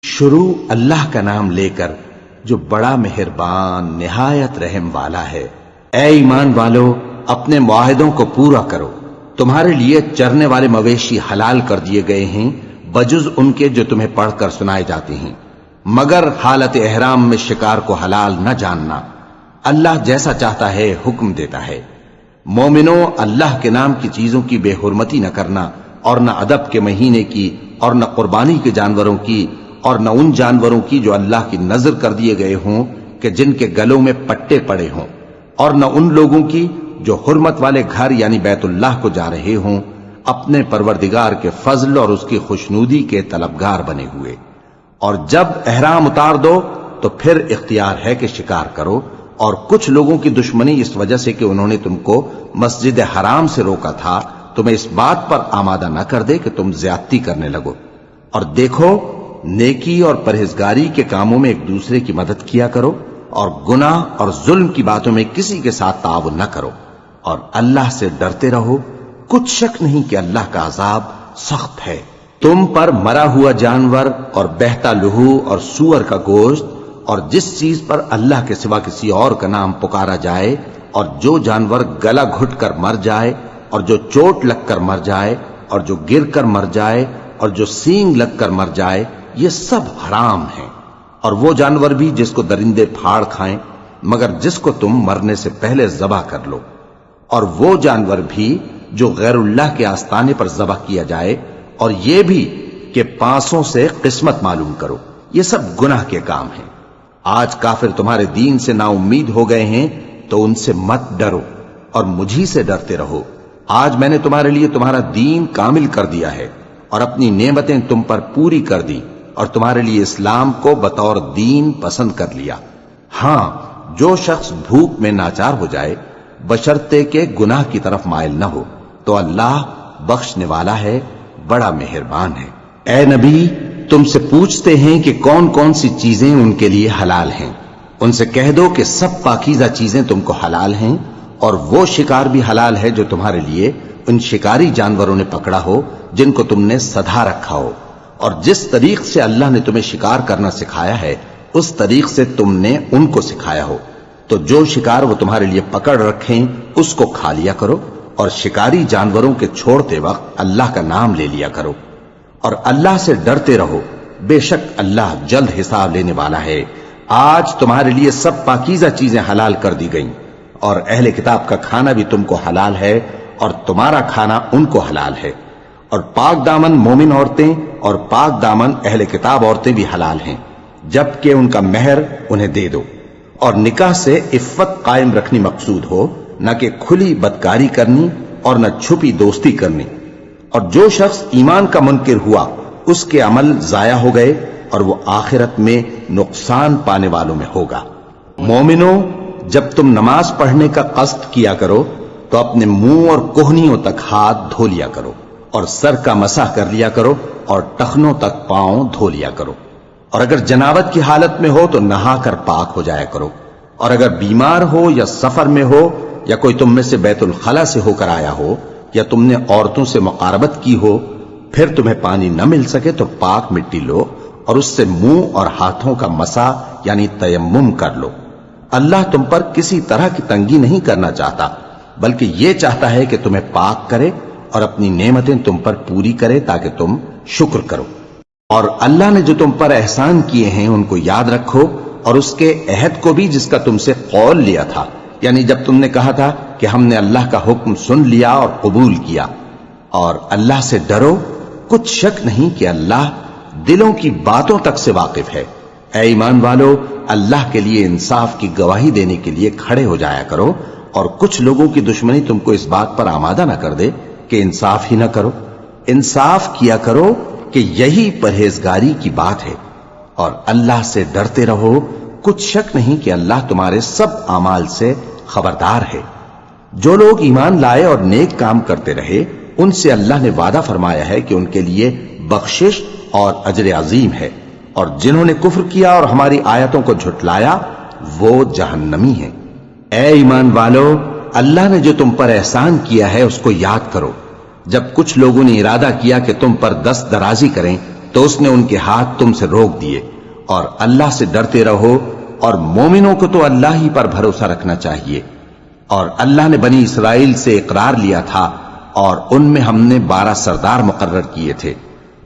شروع اللہ کا نام لے کر جو بڑا مہربان نہایت رحم والا ہے۔ اے ایمان والو، اپنے معاہدوں کو پورا کرو۔ تمہارے لیے چرنے والے مویشی حلال کر دیے گئے ہیں بجز ان کے جو تمہیں پڑھ کر سنائے جاتے ہیں، مگر حالت احرام میں شکار کو حلال نہ جاننا۔ اللہ جیسا چاہتا ہے حکم دیتا ہے۔ مومنوں، اللہ کے نام کی چیزوں کی بے حرمتی نہ کرنا، اور نہ ادب کے مہینے کی، اور نہ قربانی کے جانوروں کی، اور نہ ان جانوروں کی جو اللہ کی نذر کر دیے گئے ہوں کہ جن کے گلوں میں پٹے پڑے ہوں، اور نہ ان لوگوں کی جو حرمت والے گھر یعنی بیت اللہ کو جا رہے ہوں اپنے پروردگار کے فضل اور اس کی خوشنودی کے طلبگار بنے ہوئے۔ اور جب احرام اتار دو تو پھر اختیار ہے کہ شکار کرو، اور کچھ لوگوں کی دشمنی اس وجہ سے کہ انہوں نے تم کو مسجد حرام سے روکا تھا تمہیں اس بات پر آمادہ نہ کر دے کہ تم زیادتی کرنے لگو۔ اور دیکھو، نیکی اور پرہیزگاری کے کاموں میں ایک دوسرے کی مدد کیا کرو، اور گناہ اور ظلم کی باتوں میں کسی کے ساتھ تعاون نہ کرو، اور اللہ سے ڈرتے رہو۔ کچھ شک نہیں کہ اللہ کا عذاب سخت ہے۔ تم پر مرا ہوا جانور اور بہتا لہو اور سور کا گوشت اور جس چیز پر اللہ کے سوا کسی اور کا نام پکارا جائے، اور جو جانور گلا گھٹ کر مر جائے، اور جو چوٹ لگ کر مر جائے، اور جو گر کر مر جائے، اور جو سینگ لگ کر مر جائے، یہ سب حرام ہیں۔ اور وہ جانور بھی جس کو درندے پھاڑ کھائیں، مگر جس کو تم مرنے سے پہلے ذبح کر لو، اور وہ جانور بھی جو غیر اللہ کے آستانے پر ذبح کیا جائے، اور یہ بھی کہ پانسوں سے قسمت معلوم کرو۔ یہ سب گناہ کے کام ہیں۔ آج کافر تمہارے دین سے نا امید ہو گئے ہیں تو ان سے مت ڈرو اور مجھی سے ڈرتے رہو۔ آج میں نے تمہارے لیے تمہارا دین کامل کر دیا ہے اور اپنی نعمتیں تم پر پوری کر دی، اور تمہارے لیے اسلام کو بطور دین پسند کر لیا۔ ہاں، جو شخص بھوک میں ناچار ہو جائے بشرطے کہ گناہ کی طرف مائل نہ ہو تو اللہ بخشنے والا ہے، بڑا مہربان ہے۔ اے نبی، تم سے پوچھتے ہیں کہ کون کون سی چیزیں ان کے لیے حلال ہیں۔ ان سے کہہ دو کہ سب پاکیزہ چیزیں تم کو حلال ہیں، اور وہ شکار بھی حلال ہے جو تمہارے لیے ان شکاری جانوروں نے پکڑا ہو جن کو تم نے سدھا رکھا ہو، اور جس طریق سے اللہ نے تمہیں شکار کرنا سکھایا ہے اس طریق سے تم نے ان کو سکھایا ہو۔ تو جو شکار وہ تمہارے لیے پکڑ رکھیں اس کو کھا لیا کرو، اور شکاری جانوروں کے چھوڑتے وقت اللہ کا نام لے لیا کرو، اور اللہ سے ڈرتے رہو، بے شک اللہ جلد حساب لینے والا ہے۔ آج تمہارے لیے سب پاکیزہ چیزیں حلال کر دی گئیں، اور اہل کتاب کا کھانا بھی تم کو حلال ہے، اور تمہارا کھانا ان کو حلال ہے۔ اور پاک دامن مومن عورتیں اور پاک دامن اہل کتاب عورتیں بھی حلال ہیں، جبکہ ان کا مہر انہیں دے دو۔ اور نکاح سے عفت قائم رکھنی مقصود ہو، نہ کہ کھلی بدکاری کرنی اور نہ چھپی دوستی کرنی۔ اور جو شخص ایمان کا منکر ہوا اس کے عمل ضائع ہو گئے، اور وہ آخرت میں نقصان پانے والوں میں ہوگا۔ مومنوں، جب تم نماز پڑھنے کا قصد کیا کرو تو اپنے منہ اور کوہنیوں تک ہاتھ دھو لیا کرو، اور سر کا مسح کر لیا کرو، اور ٹخنوں تک پاؤں دھو لیا کرو۔ اور اگر جنابت کی حالت میں ہو تو نہا کر پاک ہو جایا کرو۔ اور اگر بیمار ہو یا سفر میں ہو، یا کوئی تم میں سے بیت الخلا سے ہو کر آیا ہو، یا تم نے عورتوں سے مقاربت کی ہو، پھر تمہیں پانی نہ مل سکے تو پاک مٹی لو اور اس سے منہ اور ہاتھوں کا مسح یعنی تیمم کر لو۔ اللہ تم پر کسی طرح کی تنگی نہیں کرنا چاہتا، بلکہ یہ چاہتا ہے کہ تمہیں پاک کرے اور اپنی نعمتیں تم پر پوری کرے تاکہ تم شکر کرو۔ اور اللہ نے جو تم پر احسان کیے ہیں ان کو یاد رکھو، اور اس کے عہد کو بھی جس کا تم سے قول لیا تھا، یعنی جب تم نے کہا تھا کہ ہم نے اللہ کا حکم سن لیا اور قبول کیا۔ اور اللہ سے ڈرو، کچھ شک نہیں کہ اللہ دلوں کی باتوں تک سے واقف ہے۔ اے ایمان والو، اللہ کے لیے انصاف کی گواہی دینے کے لیے کھڑے ہو جایا کرو، اور کچھ لوگوں کی دشمنی تم کو اس بات پر آمادہ نہ کر دے کہ انصاف ہی نہ کرو۔ انصاف کیا کرو کہ یہی پرہیزگاری کی بات ہے، اور اللہ سے ڈرتے رہو، کچھ شک نہیں کہ اللہ تمہارے سب اعمال سے خبردار ہے۔ جو لوگ ایمان لائے اور نیک کام کرتے رہے ان سے اللہ نے وعدہ فرمایا ہے کہ ان کے لیے بخشش اور اجر عظیم ہے، اور جنہوں نے کفر کیا اور ہماری آیتوں کو جھٹلایا وہ جہنمی ہیں۔ اے ایمان والو، اللہ نے جو تم پر احسان کیا ہے اس کو یاد کرو۔ جب کچھ لوگوں نے ارادہ کیا کہ تم پر دست درازی کریں تو اس نے ان کے ہاتھ تم سے روک دیے، اور اللہ سے ڈرتے رہو، اور مومنوں کو تو اللہ ہی پر بھروسہ رکھنا چاہیے۔ اور اللہ نے بنی اسرائیل سے اقرار لیا تھا، اور ان میں ہم نے 12 سردار مقرر کیے تھے،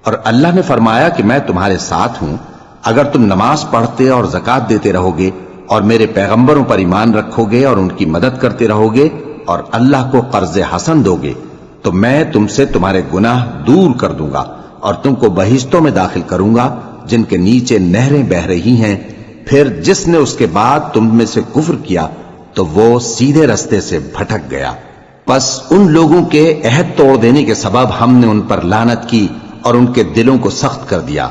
اور اللہ نے فرمایا کہ میں تمہارے ساتھ ہوں، اگر تم نماز پڑھتے اور زکوٰۃ دیتے رہو گے اور میرے پیغمبروں پر ایمان رکھو گے اور ان کی مدد کرتے رہو گے اور اللہ کو قرض حسن دو گے تو میں تم سے تمہارے گناہ دور کر دوں گا اور تم کو بہشتوں میں داخل کروں گا جن کے نیچے نہریں بہہ رہی ہیں۔ پھر جس نے اس کے بعد تم میں سے کفر کیا تو وہ سیدھے رستے سے بھٹک گیا۔ پس ان لوگوں کے عہد توڑ دینے کے سبب ہم نے ان پر لعنت کی اور ان کے دلوں کو سخت کر دیا۔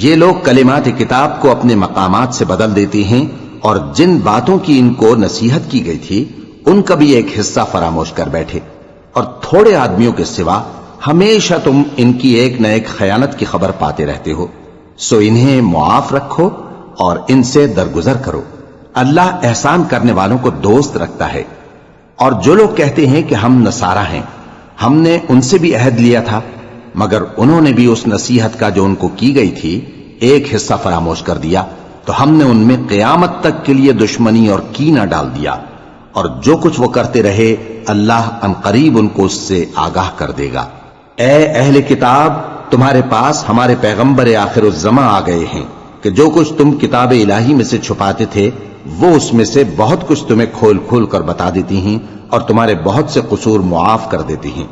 یہ لوگ کلمات کتاب کو اپنے مقامات سے بدل دیتے ہیں، اور جن باتوں کی ان کو نصیحت کی گئی تھی ان کا بھی ایک حصہ فراموش کر بیٹھے، اور تھوڑے آدمیوں کے سوا ہمیشہ تم ان کی ایک نہ ایک خیانت کی خبر پاتے رہتے ہو، سو انہیں معاف رکھو اور ان سے درگزر کرو۔ اللہ احسان کرنے والوں کو دوست رکھتا ہے۔ اور جو لوگ کہتے ہیں کہ ہم نصارہ ہیں، ہم نے ان سے بھی عہد لیا تھا، مگر انہوں نے بھی اس نصیحت کا جو ان کو کی گئی تھی ایک حصہ فراموش کر دیا، تو ہم نے ان میں قیامت تک کے لیے دشمنی اور کینہ ڈال دیا، اور جو کچھ وہ کرتے رہے اللہ عنقریب ان کو اس سے آگاہ کر دے گا۔ اے اہل کتاب، تمہارے پاس ہمارے پیغمبر آخر الزماں آ گئے ہیں کہ جو کچھ تم کتاب الہی میں سے چھپاتے تھے وہ اس میں سے بہت کچھ تمہیں کھول کھول کر بتا دیتی ہیں اور تمہارے بہت سے قصور معاف کر دیتی ہیں۔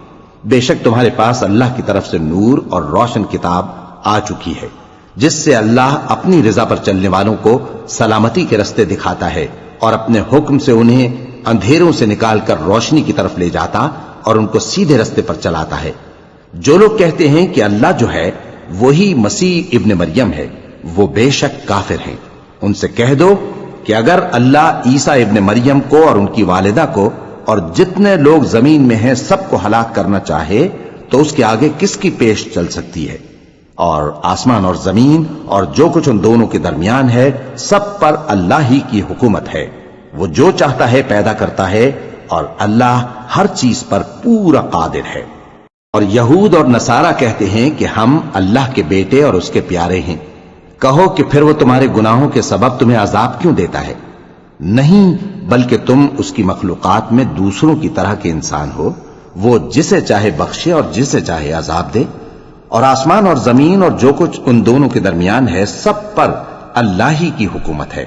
بے شک تمہارے پاس اللہ کی طرف سے نور اور روشن کتاب آ چکی ہے، جس سے اللہ اپنی رضا پر چلنے والوں کو سلامتی کے رستے دکھاتا ہے اور اپنے حکم سے انہیں اندھیروں سے نکال کر روشنی کی طرف لے جاتا اور ان کو سیدھے رستے پر چلاتا ہے۔ جو لوگ کہتے ہیں کہ اللہ جو ہے وہی مسیح ابن مریم ہے، وہ بے شک کافر ہیں۔ ان سے کہہ دو کہ اگر اللہ عیسیٰ ابن مریم کو اور ان کی والدہ کو اور جتنے لوگ زمین میں ہیں سب کو ہلاک کرنا چاہے تو اس کے آگے کس کی پیش چل سکتی ہے؟ اور آسمان اور زمین اور جو کچھ ان دونوں کے درمیان ہے سب پر اللہ ہی کی حکومت ہے، وہ جو چاہتا ہے پیدا کرتا ہے، اور اللہ ہر چیز پر پورا قادر ہے۔ اور یہود اور نصارہ کہتے ہیں کہ ہم اللہ کے بیٹے اور اس کے پیارے ہیں۔ کہو کہ پھر وہ تمہارے گناہوں کے سبب تمہیں عذاب کیوں دیتا ہے؟ نہیں، بلکہ تم اس کی مخلوقات میں دوسروں کی طرح کے انسان ہو، وہ جسے چاہے بخشے اور جسے چاہے عذاب دے۔ اور آسمان اور زمین اور جو کچھ ان دونوں کے درمیان ہے سب پر اللہ ہی کی حکومت ہے،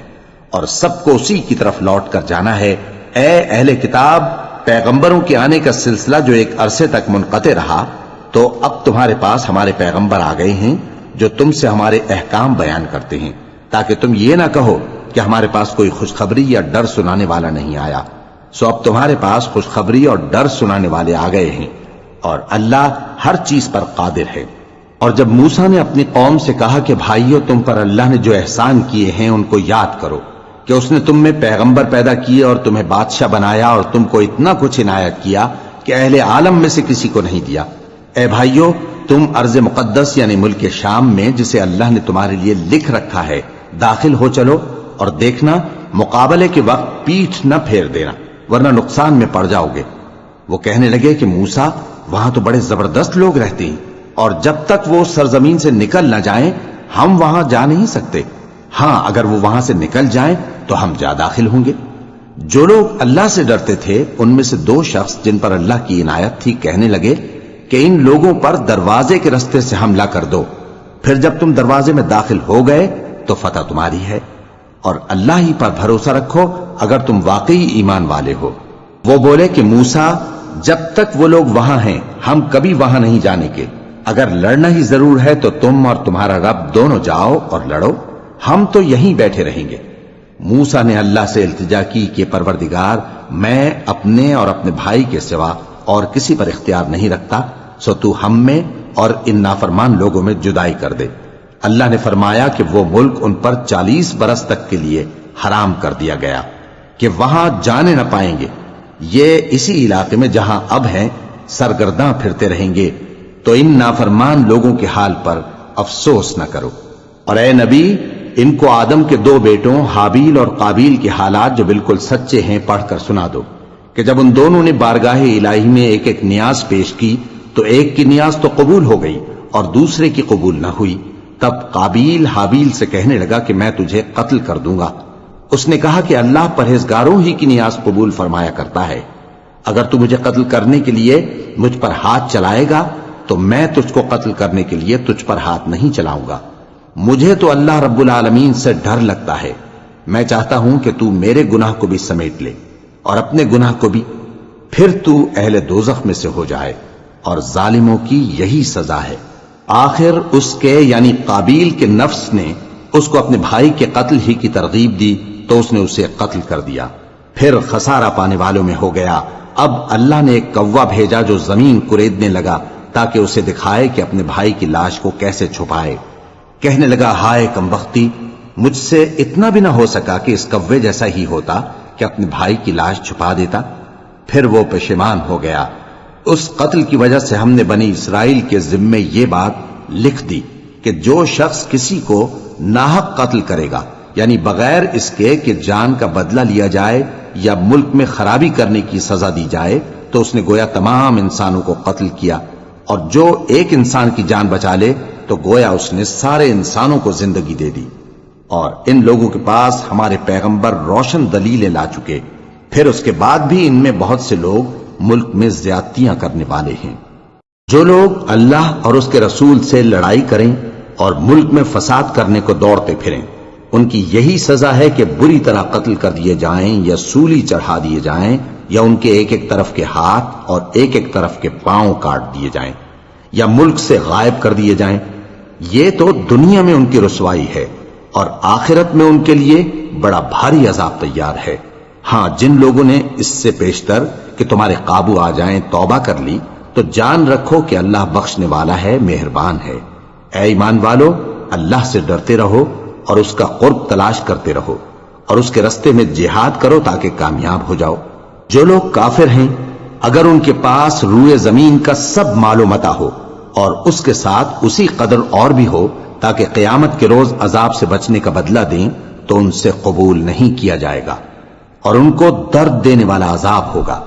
اور سب کو اسی کی طرف لوٹ کر جانا ہے۔ اے اہل کتاب، پیغمبروں کے آنے کا سلسلہ جو ایک عرصے تک منقطع رہا، تو اب تمہارے پاس ہمارے پیغمبر آ گئے ہیں جو تم سے ہمارے احکام بیان کرتے ہیں، تاکہ تم یہ نہ کہو کہ ہمارے پاس کوئی خوشخبری یا ڈر سنانے والا نہیں آیا۔ سو اب تمہارے پاس خوشخبری اور ڈر سنانے والے آ گئے ہیں، اور اللہ ہر چیز پر قادر ہے۔ اور جب موسیٰ نے اپنی قوم سے کہا کہ بھائیو، تم پر اللہ نے جو احسان کیے ہیں ان کو یاد کرو، کہ اس نے تم میں پیغمبر پیدا کیے اور تمہیں بادشاہ بنایا اور تم کو اتنا کچھ عنایت کیا کہ اہل عالم میں سے کسی کو نہیں دیا۔ اے بھائیو، تم ارض مقدس یعنی ملک شام میں جسے اللہ نے تمہارے لیے لکھ رکھا ہے داخل ہو چلو، اور دیکھنا مقابلے کے وقت پیٹھ نہ پھیر دینا ورنہ نقصان میں پڑ جاؤ گے۔ وہ کہنے لگے کہ موسیٰ، وہاں تو بڑے زبردست لوگ رہتے ہیں، اور جب تک وہ سرزمین سے نکل نہ جائیں ہم وہاں جا نہیں سکتے۔ ہاں، اگر وہ وہاں سے نکل جائیں تو ہم جا داخل ہوں گے۔ جو لوگ اللہ سے ڈرتے تھے ان میں سے 2 شخص جن پر اللہ کی عنایت تھی کہنے لگے کہ ان لوگوں پر دروازے کے رستے سے حملہ کر دو، پھر جب تم دروازے میں داخل ہو گئے تو فتح تمہاری ہے، اور اللہ ہی پر بھروسہ رکھو اگر تم واقعی ایمان والے ہو۔ وہ بولے کہ موسیٰ، جب تک وہ لوگ وہاں ہیں ہم کبھی وہاں نہیں جانے کے، اگر لڑنا ہی ضرور ہے تو تم اور تمہارا رب دونوں جاؤ اور لڑو، ہم تو یہیں بیٹھے رہیں گے۔ موسیٰ نے اللہ سے التجا کی کہ پروردگار، میں اپنے اور اپنے بھائی کے سوا اور کسی پر اختیار نہیں رکھتا، سو تو ہم میں اور ان نافرمان لوگوں میں جدائی کر دے۔ اللہ نے فرمایا کہ وہ ملک ان پر 40 برس تک کے لیے حرام کر دیا گیا کہ وہاں جانے نہ پائیں گے۔ یہ اسی علاقے میں جہاں اب ہیں سرگرداں پھرتے رہیں گے، تو ان نافرمان لوگوں کے حال پر افسوس نہ کرو۔ اور اے نبی، ان کو آدم کے 2 بیٹوں حابیل اور قابیل کے حالات جو بالکل سچے ہیں پڑھ کر سنا دو، کہ جب ان دونوں نے بارگاہ الہی میں ایک ایک نیاز پیش کی تو ایک کی نیاز تو قبول ہو گئی اور دوسرے کی قبول نہ ہوئی، تب قابیل حابیل سے کہنے لگا کہ میں تجھے قتل کر دوں گا۔ اس نے کہا کہ اللہ پرہیزگاروں ہی کی نیاز قبول فرمایا کرتا ہے، اگر تو مجھے قتل کرنے کے لیے مجھ پر ہاتھ چلائے گا تو میں تجھ کو قتل کرنے کے لیے تجھ پر ہاتھ نہیں چلاؤں گا۔ مجھے تو اللہ رب العالمین سے ڈر لگتا ہے، میں چاہتا ہوں کہ تو میرے گناہ کو بھی سمیٹ لے اور اپنے گناہ کو بھی، پھر تو اہل دوزخ میں سے ہو جائے، اور ظالموں کی یہی سزا ہے۔ آخر اس کے یعنی قابیل کے نفس نے اس کو اپنے بھائی کے قتل ہی کی ترغیب دی تو اس نے اسے قتل کر دیا، پھر خسارہ پانے والوں میں ہو گیا۔ اب اللہ نے ایک کوا بھیجا جو زمین کریدنے لگا تاکہ اسے دکھائے کہ اپنے بھائی کی لاش کو کیسے چھپائے۔ کہنے لگا، ہائے کمبختی، مجھ سے اتنا بھی نہ ہو سکا کہ اس کوے جیسا ہی ہوتا کہ اپنے بھائی کی لاش چھپا دیتا۔ پھر وہ پشیمان ہو گیا۔ اس قتل کی وجہ سے ہم نے بنی اسرائیل کے ذمے یہ بات لکھ دی کہ جو شخص کسی کو ناحق قتل کرے گا، یعنی بغیر اس کے کہ جان کا بدلہ لیا جائے یا ملک میں خرابی کرنے کی سزا دی جائے، تو اس نے گویا تمام انسانوں کو قتل کیا، اور جو ایک انسان کی جان بچا لے تو گویا اس نے سارے انسانوں کو زندگی دے دی۔ اور ان لوگوں کے پاس ہمارے پیغمبر روشن دلیلیں لا چکے، پھر اس کے بعد بھی ان میں بہت سے لوگ ملک میں زیادتیاں کرنے والے ہیں۔ جو لوگ اللہ اور اس کے رسول سے لڑائی کریں اور ملک میں فساد کرنے کو دوڑتے پھریں، ان کی یہی سزا ہے کہ بری طرح قتل کر دیے جائیں یا سولی چڑھا دیے جائیں، یا ان کے ایک ایک طرف کے ہاتھ اور ایک ایک طرف کے پاؤں کاٹ دیے جائیں، یا ملک سے غائب کر دیے جائیں۔ یہ تو دنیا میں ان کی رسوائی ہے، اور آخرت میں ان کے لیے بڑا بھاری عذاب تیار ہے۔ ہاں، جن لوگوں نے اس سے پیشتر کہ تمہارے قابو آ جائیں توبہ کر لی، تو جان رکھو کہ اللہ بخشنے والا ہے، مہربان ہے۔ اے ایمان والو، اللہ سے ڈرتے رہو اور اس کا قرب تلاش کرتے رہو، اور اس کے رستے میں جہاد کرو تاکہ کامیاب ہو جاؤ۔ جو لوگ کافر ہیں، اگر ان کے پاس روئے زمین کا سب مال و متاع ہو اور اس کے ساتھ اسی قدر اور بھی ہو تاکہ قیامت کے روز عذاب سے بچنے کا بدلہ دیں، تو ان سے قبول نہیں کیا جائے گا، اور ان کو درد دینے والا عذاب ہوگا۔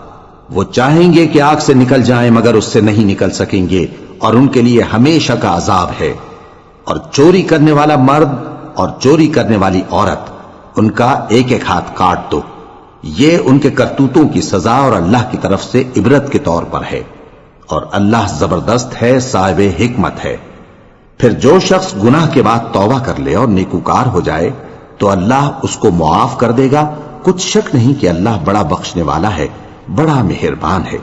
وہ چاہیں گے کہ آگ سے نکل جائیں مگر اس سے نہیں نکل سکیں گے، اور ان کے لیے ہمیشہ کا عذاب ہے۔ اور چوری کرنے والا مرد اور چوری کرنے والی عورت، ان کا ایک ایک ہاتھ کاٹ دو۔ یہ ان کے کرتوتوں کی سزا اور اللہ کی طرف سے عبرت کے طور پر ہے، اور اللہ زبردست ہے، صاحب حکمت ہے۔ پھر جو شخص گناہ کے بعد توبہ کر لے اور نیکوکار ہو جائے تو اللہ اس کو معاف کر دے گا۔ کچھ شک نہیں کہ اللہ بڑا بخشنے والا ہے، بڑا مہربان ہے۔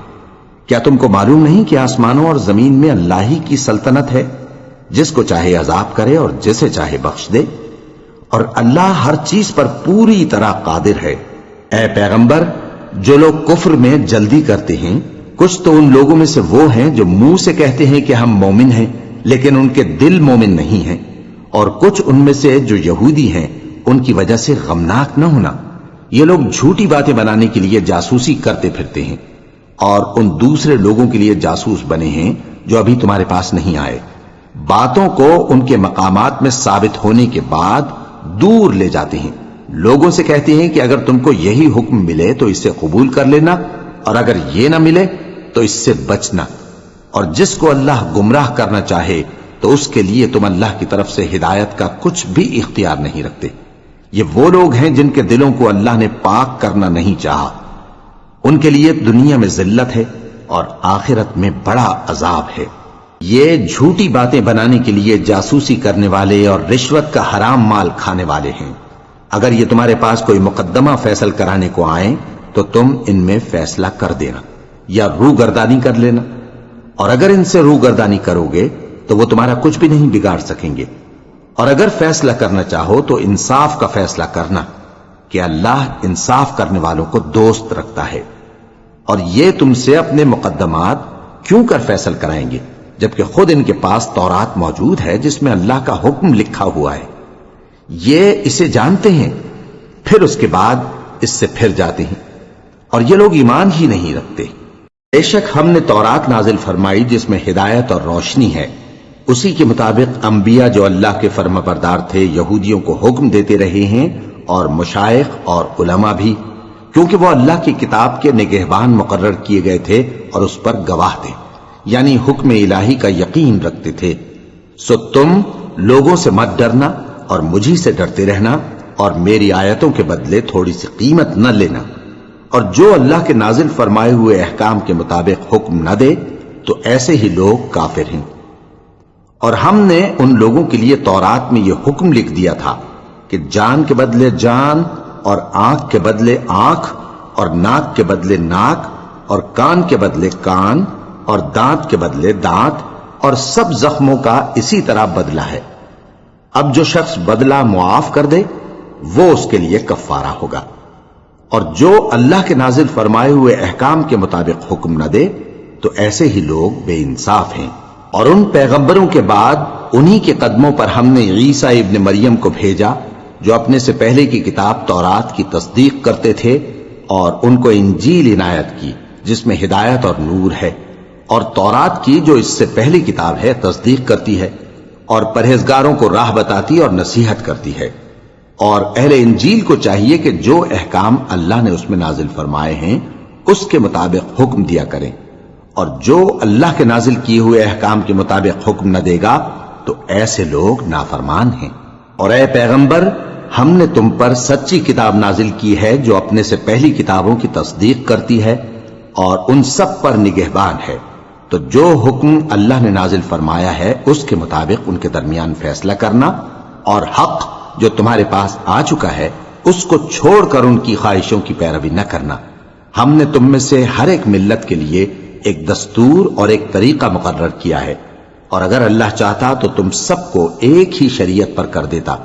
کیا تم کو معلوم نہیں کہ آسمانوں اور زمین میں اللہ ہی کی سلطنت ہے، جس کو چاہے عذاب کرے اور جسے چاہے بخش دے، اور اللہ ہر چیز پر پوری طرح قادر ہے۔ اے پیغمبر، جو لوگ کفر میں جلدی کرتے ہیں، کچھ تو ان لوگوں میں سے وہ ہیں جو منہ سے کہتے ہیں کہ ہم مومن ہیں لیکن ان کے دل مومن نہیں ہیں، اور کچھ ان میں سے جو یہودی ہیں، ان کی وجہ سے غمناک نہ ہونا۔ یہ لوگ جھوٹی باتیں بنانے کے لیے جاسوسی کرتے پھرتے ہیں، اور ان دوسرے لوگوں کے لیے جاسوس بنے ہیں جو ابھی تمہارے پاس نہیں آئے۔ باتوں کو ان کے مقامات میں ثابت ہونے کے بعد دور لے جاتے ہیں، لوگوں سے کہتے ہیں کہ اگر تم کو یہی حکم ملے تو اسے قبول کر لینا، اور اگر یہ نہ ملے تو اس سے بچنا، اور جس کو اللہ گمراہ کرنا چاہے تو اس کے لیے تم اللہ کی طرف سے ہدایت کا کچھ بھی اختیار نہیں رکھتے۔ یہ وہ لوگ ہیں جن کے دلوں کو اللہ نے پاک کرنا نہیں چاہا، ان کے لیے دنیا میں ذلت ہے اور آخرت میں بڑا عذاب ہے۔ یہ جھوٹی باتیں بنانے کے لیے جاسوسی کرنے والے اور رشوت کا حرام مال کھانے والے ہیں۔ اگر یہ تمہارے پاس کوئی مقدمہ فیصل کرانے کو آئیں تو تم ان میں فیصلہ کر دینا یا روگردانی کر لینا، اور اگر ان سے روگردانی کرو گے تو وہ تمہارا کچھ بھی نہیں بگاڑ سکیں گے۔ اور اگر فیصلہ کرنا چاہو تو انصاف کا فیصلہ کرنا، کہ اللہ انصاف کرنے والوں کو دوست رکھتا ہے۔ اور یہ تم سے اپنے مقدمات کیوں کر فیصل کرائیں گے جبکہ خود ان کے پاس تورات موجود ہے جس میں اللہ کا حکم لکھا ہوا ہے۔ یہ اسے جانتے ہیں، پھر اس کے بعد اس سے پھر جاتے ہیں، اور یہ لوگ ایمان ہی نہیں رکھتے۔ بے شک ہم نے تورات نازل فرمائی جس میں ہدایت اور روشنی ہے، اسی کے مطابق انبیاء جو اللہ کے فرما بردار تھے یہودیوں کو حکم دیتے رہے ہیں، اور مشائخ اور علماء بھی، کیونکہ وہ اللہ کی کتاب کے نگہبان مقرر کیے گئے تھے اور اس پر گواہ تھے، یعنی حکم الہی کا یقین رکھتے تھے سو تم لوگوں سے مت ڈرنا اور مجھی سے ڈرتے رہنا اور میری آیتوں کے بدلے تھوڑی سی قیمت نہ لینا، اور جو اللہ کے نازل فرمائے ہوئے احکام کے مطابق حکم نہ دے تو ایسے ہی لوگ کافر ہیں۔ اور ہم نے ان لوگوں کے لیے تورات میں یہ حکم لکھ دیا تھا کہ جان کے بدلے جان، اور آنکھ کے بدلے آنکھ، اور ناک کے بدلے ناک، اور کان کے بدلے کان، اور دانت کے بدلے دانت، اور سب زخموں کا اسی طرح بدلہ ہے۔ اب جو شخص بدلہ معاف کر دے وہ اس کے لیے کفارہ ہوگا، اور جو اللہ کے نازل فرمائے ہوئے احکام کے مطابق حکم نہ دے تو ایسے ہی لوگ بے انصاف ہیں۔ اور ان پیغمبروں کے بعد انہی کے قدموں پر ہم نے عیسیٰ ابن مریم کو بھیجا جو اپنے سے پہلے کی کتاب تورات کی تصدیق کرتے تھے، اور ان کو انجیل عنایت کی جس میں ہدایت اور نور ہے، اور تورات کی جو اس سے پہلی کتاب ہے تصدیق کرتی ہے اور پرہیزگاروں کو راہ بتاتی اور نصیحت کرتی ہے۔ اور اہل انجیل کو چاہیے کہ جو احکام اللہ نے اس میں نازل فرمائے ہیں اس کے مطابق حکم دیا کریں، اور جو اللہ کے نازل کیے ہوئے احکام کے مطابق حکم نہ دے گا تو ایسے لوگ نافرمان ہیں۔ اور اے پیغمبر، ہم نے تم پر سچی کتاب نازل کی ہے جو اپنے سے پہلی کتابوں کی تصدیق کرتی ہے اور ان سب پر نگہبان ہے، تو جو حکم اللہ نے نازل فرمایا ہے اس کے مطابق ان کے درمیان فیصلہ کرنا، اور حق جو تمہارے پاس آ چکا ہے اس کو چھوڑ کر ان کی خواہشوں کی پیروی نہ کرنا۔ ہم نے تم میں سے ہر ایک ملت کے لیے ایک دستور اور ایک طریقہ مقرر کیا ہے، اور اگر اللہ چاہتا تو تم سب کو ایک ہی شریعت پر کر دیتا،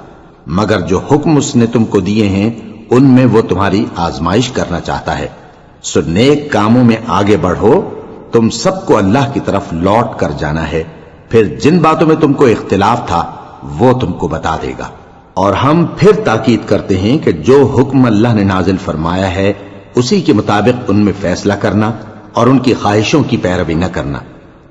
مگر جو حکم اس نے تم کو دیے ہیں ان میں وہ تمہاری آزمائش کرنا چاہتا ہے۔ سو نیک کاموں میں آگے بڑھو، تم سب کو اللہ کی طرف لوٹ کر جانا ہے، پھر جن باتوں میں تم کو اختلاف تھا وہ تم کو بتا دے گا۔ اور ہم پھر تاکید کرتے ہیں کہ جو حکم اللہ نے نازل فرمایا ہے اسی کے مطابق ان میں فیصلہ کرنا اور ان کی خواہشوں کی پیروی نہ کرنا،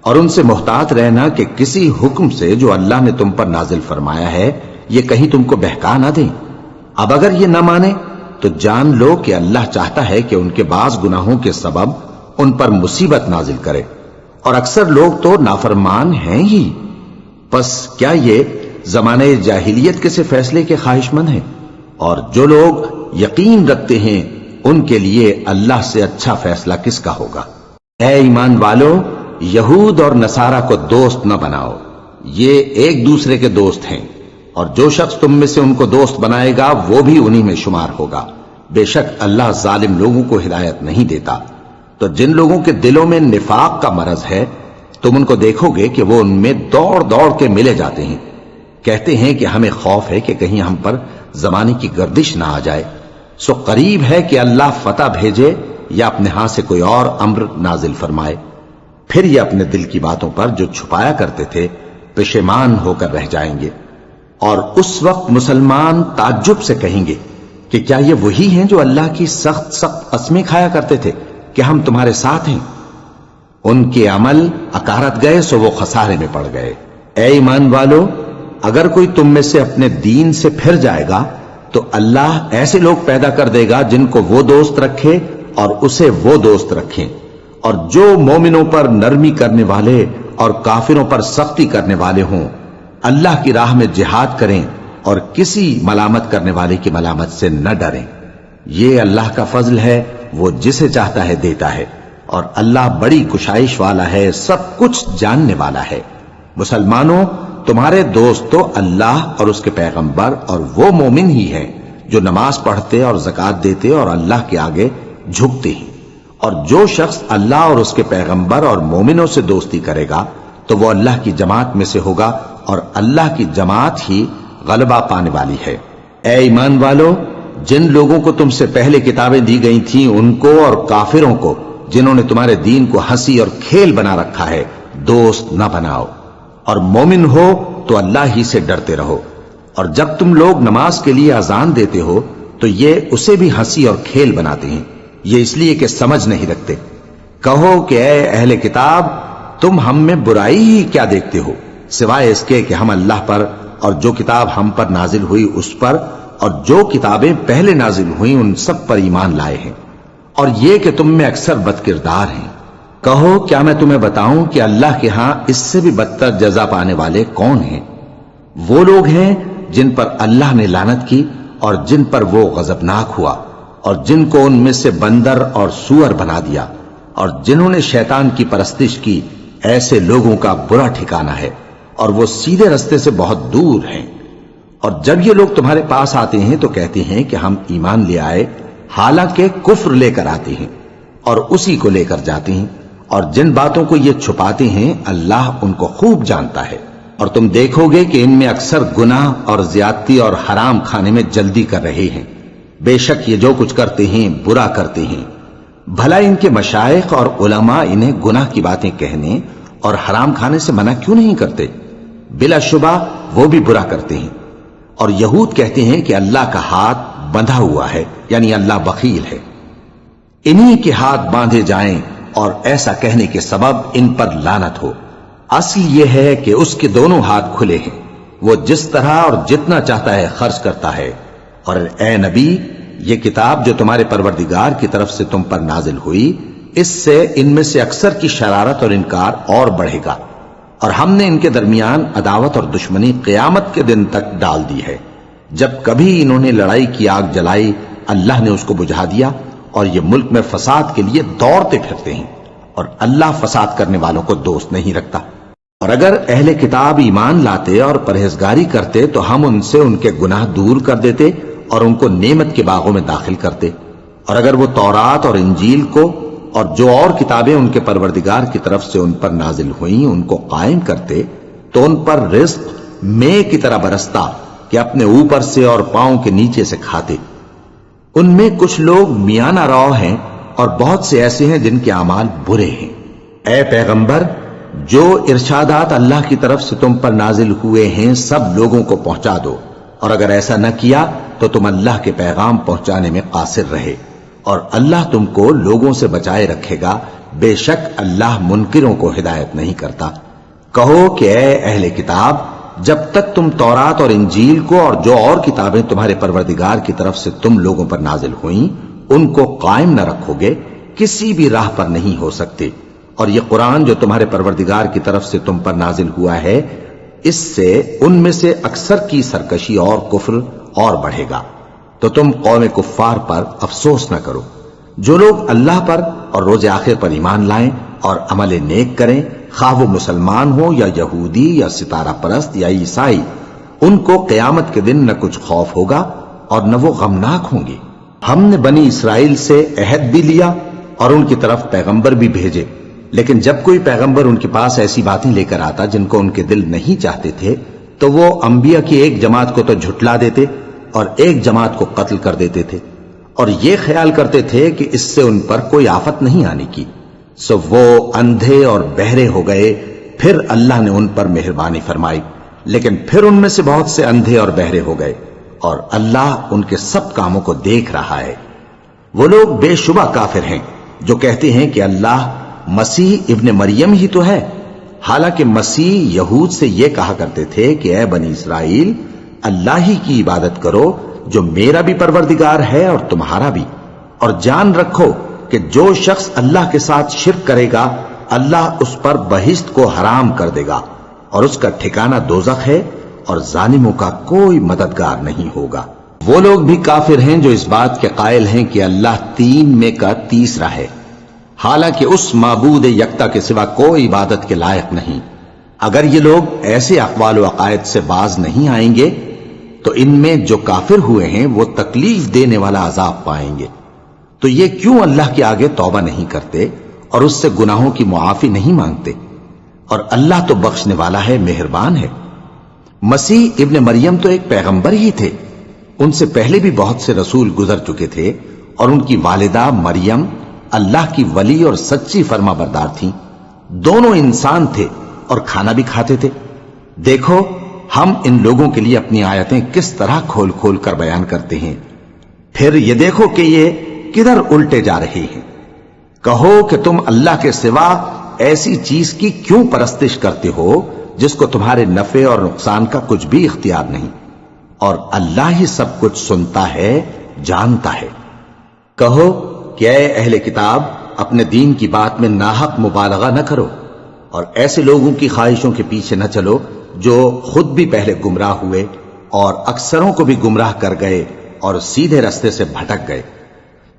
اور ان سے محتاط رہنا کہ کسی حکم سے جو اللہ نے تم پر نازل فرمایا ہے یہ کہیں تم کو بہکا نہ دیں۔ اب اگر یہ نہ مانے تو جان لو کہ اللہ چاہتا ہے کہ ان کے بعض گناہوں کے سبب ان پر مصیبت نازل کرے، اور اکثر لوگ تو نافرمان ہیں ہی۔ پس کیا یہ زمانے جاہلیت کے سے فیصلے کے خواہش مند ہیں؟ اور جو لوگ یقین رکھتے ہیں ان کے لیے اللہ سے اچھا فیصلہ کس کا ہوگا؟ اے ایمان والو، یہود اور نصارہ کو دوست نہ بناؤ، یہ ایک دوسرے کے دوست ہیں، اور جو شخص تم میں سے ان کو دوست بنائے گا وہ بھی انہی میں شمار ہوگا۔ بے شک اللہ ظالم لوگوں کو ہدایت نہیں دیتا۔ تو جن لوگوں کے دلوں میں نفاق کا مرض ہے تم ان کو دیکھو گے کہ وہ ان میں دوڑ دوڑ کے ملے جاتے ہیں، کہتے ہیں کہ ہمیں خوف ہے کہ کہیں ہم پر زمانے کی گردش نہ آ جائے۔ سو قریب ہے کہ اللہ فتح بھیجے یا اپنے ہاں سے کوئی اور امر نازل فرمائے، پھر یہ اپنے دل کی باتوں پر جو چھپایا کرتے تھے پشیمان ہو کر رہ جائیں گے۔ اور اس وقت مسلمان تعجب سے کہیں گے کہ کیا یہ وہی ہیں جو اللہ کی سخت سخت قسمیں کھایا کرتے تھے کہ ہم تمہارے ساتھ ہیں؟ ان کے عمل اکارت گئے سو وہ خسارے میں پڑ گئے۔ اے ایمان والو، اگر کوئی تم میں سے اپنے دین سے پھر جائے گا تو اللہ ایسے لوگ پیدا کر دے گا جن کو وہ دوست رکھے اور اسے وہ دوست رکھیں، اور جو مومنوں پر نرمی کرنے والے اور کافروں پر سختی کرنے والے ہوں، اللہ کی راہ میں جہاد کریں اور کسی ملامت کرنے والے کی ملامت سے نہ ڈریں۔ یہ اللہ کا فضل ہے، وہ جسے چاہتا ہے دیتا ہے، اور اللہ بڑی کشائش والا ہے، سب کچھ جاننے والا ہے۔ مسلمانوں، تمہارے دوست تو اللہ اور اس کے پیغمبر اور وہ مومن ہی ہیں جو نماز پڑھتے اور زکوٰۃ دیتے اور اللہ کے آگے جھکتے ہیں۔ اور جو شخص اللہ اور اس کے پیغمبر اور مومنوں سے دوستی کرے گا تو وہ اللہ کی جماعت میں سے ہوگا، اور اللہ کی جماعت ہی غلبہ پانے والی ہے۔ اے ایمان والو، جن لوگوں کو تم سے پہلے کتابیں دی گئی تھیں ان کو اور کافروں کو جنہوں نے تمہارے دین کو ہنسی اور کھیل بنا رکھا ہے دوست نہ بناؤ، اور مومن ہو تو اللہ ہی سے ڈرتے رہو۔ اور جب تم لوگ نماز کے لیے اذان دیتے ہو تو یہ اسے بھی ہنسی اور کھیل بناتے ہیں، یہ اس لیے کہ سمجھ نہیں رکھتے۔ کہو کہ اے اہل کتاب، تم ہم میں برائی ہی کیا دیکھتے ہو، سوائے اس کے کہ ہم اللہ پر اور جو کتاب ہم پر نازل ہوئی اس پر اور جو کتابیں پہلے نازل ہوئیں ان سب پر ایمان لائے ہیں، اور یہ کہ تم میں اکثر بد کردار ہیں۔ کہو کیا میں تمہیں بتاؤں کہ اللہ کے ہاں اس سے بھی بدتر جزا پانے والے کون ہیں؟ وہ لوگ ہیں جن پر اللہ نے لعنت کی اور جن پر وہ غضبناک ہوا، اور جن کو ان میں سے بندر اور سور بنا دیا، اور جنہوں نے شیطان کی پرستش کی، ایسے لوگوں کا برا ٹھکانہ ہے اور وہ سیدھے رستے سے بہت دور ہیں۔ اور جب یہ لوگ تمہارے پاس آتے ہیں تو کہتے ہیں کہ ہم ایمان لے آئے، حالانکہ کفر لے کر آتے ہیں اور اسی کو لے کر جاتے ہیں، اور جن باتوں کو یہ چھپاتے ہیں اللہ ان کو خوب جانتا ہے۔ اور تم دیکھو گے کہ ان میں اکثر گناہ اور زیادتی اور حرام کھانے میں جلدی کر رہے ہیں، بے شک یہ جو کچھ کرتے ہیں برا کرتے ہیں۔ بھلا ان کے مشائخ اور علماء انہیں گناہ کی باتیں کہنے اور حرام کھانے سے منع کیوں نہیں کرتے؟ بلا شبہ وہ بھی برا کرتے ہیں۔ اور یہود کہتے ہیں کہ اللہ کا ہاتھ بندھا ہوا ہے، یعنی اللہ بخیل ہے، انہی کے ہاتھ باندھے جائیں، اور ایسا کہنے کے سبب ان پر لعنت ہو۔ اصل یہ ہے کہ اس کے دونوں ہاتھ کھلے ہیں، وہ جس طرح اور جتنا چاہتا ہے خرچ کرتا ہے۔ اور اے نبی، یہ کتاب جو تمہارے پروردگار کی طرف سے تم پر نازل ہوئی، اس سے ان میں سے اکثر کی شرارت اور انکار اور بڑھے گا، اور ہم نے ان کے درمیان عداوت اور دشمنی قیامت کے دن تک ڈال دی ہے۔ جب کبھی انہوں نے لڑائی کی آگ جلائی، اللہ نے اس کو بجھا دیا، اور یہ ملک میں فساد کے لیے دوڑتے پھرتے ہیں، اور اللہ فساد کرنے والوں کو دوست نہیں رکھتا۔ اور اگر اہل کتاب ایمان لاتے اور پرہیزگاری کرتے تو ہم ان سے ان کے گناہ دور کر دیتے اور ان کو نعمت کے باغوں میں داخل کرتے۔ اور اگر وہ تورات اور انجیل کو اور جو اور کتابیں ان کے پروردگار کی طرف سے ان پر نازل ہوئیں ان کو قائم کرتے تو ان پر رزق مے کی طرح برستا کہ اپنے اوپر سے اور پاؤں کے نیچے سے کھاتے۔ ان میں کچھ لوگ میانہ رو ہیں اور بہت سے ایسے ہیں جن کے اعمال برے ہیں۔ اے پیغمبر، جو ارشادات اللہ کی طرف سے تم پر نازل ہوئے ہیں سب لوگوں کو پہنچا دو، اور اگر ایسا نہ کیا تو تم اللہ کے پیغام پہنچانے میں قاصر رہے، اور اللہ تم کو لوگوں سے بچائے رکھے گا، بے شک اللہ منکروں کو ہدایت نہیں کرتا۔ کہو کہ اے اہل کتاب، جب تک تم تورات اور انجیل کو اور جو اور کتابیں تمہارے پروردگار کی طرف سے تم لوگوں پر نازل ہوئیں ان کو قائم نہ رکھو گے، کسی بھی راہ پر نہیں ہو سکتے۔ اور یہ قرآن جو تمہارے پروردگار کی طرف سے تم پر نازل ہوا ہے، اس سے ان میں سے اکثر کی سرکشی اور کفر اور بڑھے گا، تو تم قوم کفار پر افسوس نہ کرو۔ جو لوگ اللہ پر اور روز آخر پر ایمان لائیں اور عمل نیک کریں، خواہ وہ مسلمان ہو یا یہودی یا ستارہ پرست یا عیسائی، ان کو قیامت کے دن نہ کچھ خوف ہوگا اور نہ وہ غمناک ہوں گے۔ ہم نے بنی اسرائیل سے عہد بھی لیا اور ان کی طرف پیغمبر بھی بھیجے، لیکن جب کوئی پیغمبر ان کے پاس ایسی باتیں لے کر آتا جن کو ان کے دل نہیں چاہتے تھے تو وہ انبیاء کی ایک جماعت کو تو جھٹلا دیتے اور ایک جماعت کو قتل کر دیتے تھے، اور یہ خیال کرتے تھے کہ اس سے ان پر کوئی آفت نہیں آنے کی، سو وہ اندھے اور بہرے ہو گئے۔ پھر اللہ نے ان پر مہربانی فرمائی، لیکن پھر ان میں سے بہت سے اندھے اور بہرے ہو گئے، اور اللہ ان کے سب کاموں کو دیکھ رہا ہے۔ وہ لوگ بے شبہ کافر ہیں جو کہتے ہیں کہ اللہ مسیح ابن مریم ہی تو ہے، حالانکہ مسیح یہود سے یہ کہا کرتے تھے کہ اے بنی اسرائیل، اللہ ہی کی عبادت کرو جو میرا بھی پروردگار ہے اور تمہارا بھی، اور جان رکھو کہ جو شخص اللہ کے ساتھ شرک کرے گا اللہ اس پر بہشت کو حرام کر دے گا، اور اس کا ٹھکانہ دوزخ ہے، اور ظالموں کا کوئی مددگار نہیں ہوگا۔ وہ لوگ بھی کافر ہیں جو اس بات کے قائل ہیں کہ اللہ تین میں کا تیسرا ہے، حالانکہ اس معبود یکتا کے سوا کوئی عبادت کے لائق نہیں۔ اگر یہ لوگ ایسے اقوال و عقائد سے باز نہیں آئیں گے تو ان میں جو کافر ہوئے ہیں وہ تکلیف دینے والا عذاب پائیں گے۔ تو یہ کیوں اللہ کے آگے توبہ نہیں کرتے اور اس سے گناہوں کی معافی نہیں مانگتے؟ اور اللہ تو بخشنے والا ہے، مہربان ہے۔ مسیح ابن مریم تو ایک پیغمبر ہی تھے، ان سے پہلے بھی بہت سے رسول گزر چکے تھے، اور ان کی والدہ مریم اللہ کی ولی اور سچی فرما بردار تھیں، دونوں انسان تھے اور کھانا بھی کھاتے تھے۔ دیکھو ہم ان لوگوں کے لیے اپنی آیتیں کس طرح کھول کھول کر بیان کرتے ہیں، پھر یہ دیکھو کہ یہ کدھر الٹے جا رہے ہیں۔ کہو کہ تم اللہ کے سوا ایسی چیز کی کیوں پرستش کرتے ہو جس کو تمہارے نفع اور نقصان کا کچھ بھی اختیار نہیں، اور اللہ ہی سب کچھ سنتا ہے، جانتا ہے۔ کہو کہ اے اہل کتاب، اپنے دین کی بات میں ناحق مبالغہ نہ کرو، اور ایسے لوگوں کی خواہشوں کے پیچھے نہ چلو جو خود بھی پہلے گمراہ ہوئے اور اکثروں کو بھی گمراہ کر گئے اور سیدھے رستے سے بھٹک گئے۔